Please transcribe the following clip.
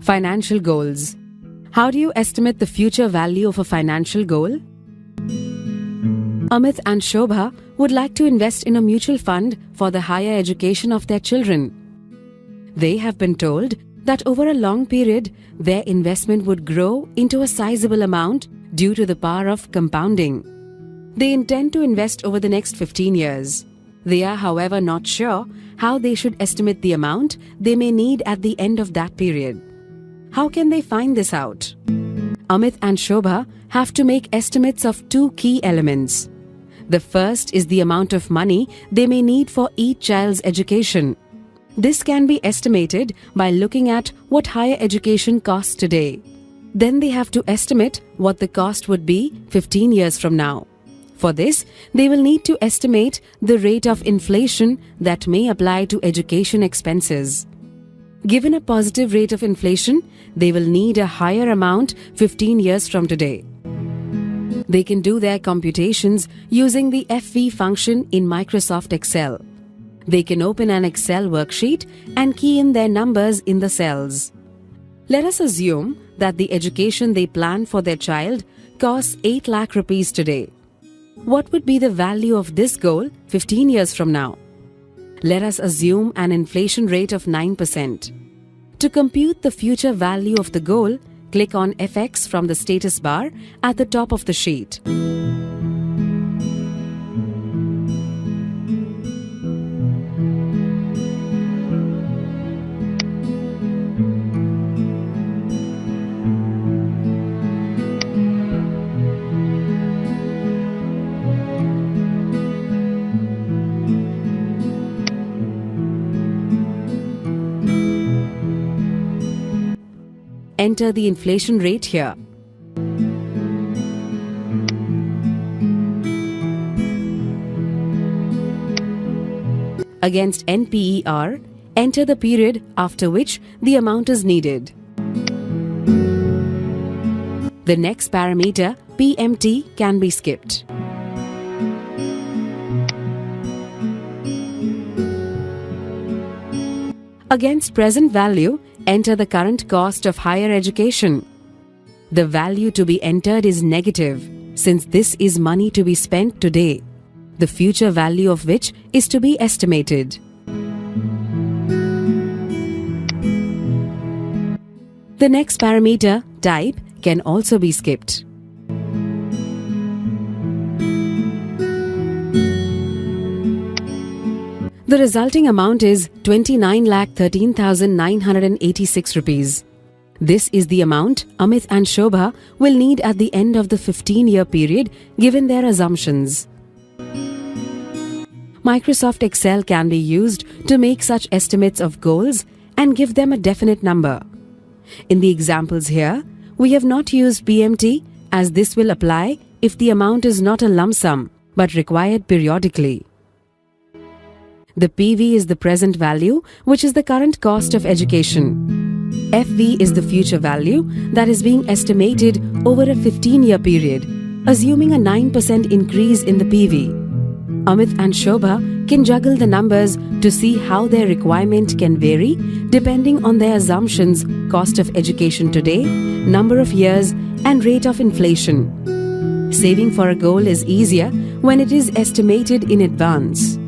Financial goals. How do you estimate the future value of a financial goal? Amit and Shobha would like to invest in a mutual fund for the higher education of their children. They have been told that over a long period, their investment would grow into a sizable amount due to the power of compounding. They intend to invest over the next 15 years. They are, however, not sure how they should estimate the amount they may need at the end of that period. How can they find this out? Amit and Shobha have to make estimates of two key elements. The first is the amount of money they may need for each child's education. This can be estimated by looking at what higher education costs today. Then they have to estimate what the cost would be 15 years from now. For this, they will need to estimate the rate of inflation that may apply to education expenses. Given a positive rate of inflation, they will need a higher amount 15 years from today. They can do their computations using the FV function in Microsoft Excel. They can open an Excel worksheet and key in their numbers in the cells. Let us assume that the education they plan for their child costs 8 lakh rupees today. What would be the value of this goal 15 years from now? Let us assume an inflation rate of 9%. To compute the future value of the goal, click on FX from the status bar at the top of the sheet. Enter the inflation rate here. Against NPER, enter the period after which the amount is needed. The next parameter, PMT, can be skipped. Against present value, enter the current cost of higher education. The value to be entered is negative, since this is money to be spent today, the future value of which is to be estimated. The next parameter, type, can also be skipped. The resulting amount is 29,13,986 rupees. This is the amount Amit and Shobha will need at the end of the 15-year period given their assumptions. Microsoft Excel can be used to make such estimates of goals and give them a definite number. In the examples here, we have not used PMT as this will apply if the amount is not a lump sum but required periodically. The PV is the present value, which is the current cost of education. FV is the future value that is being estimated over a 15-year period, assuming a 9% increase in the PV. Amit and Shobha can juggle the numbers to see how their requirement can vary depending on their assumptions, cost of education today, number of years, and rate of inflation. Saving for a goal is easier when it is estimated in advance.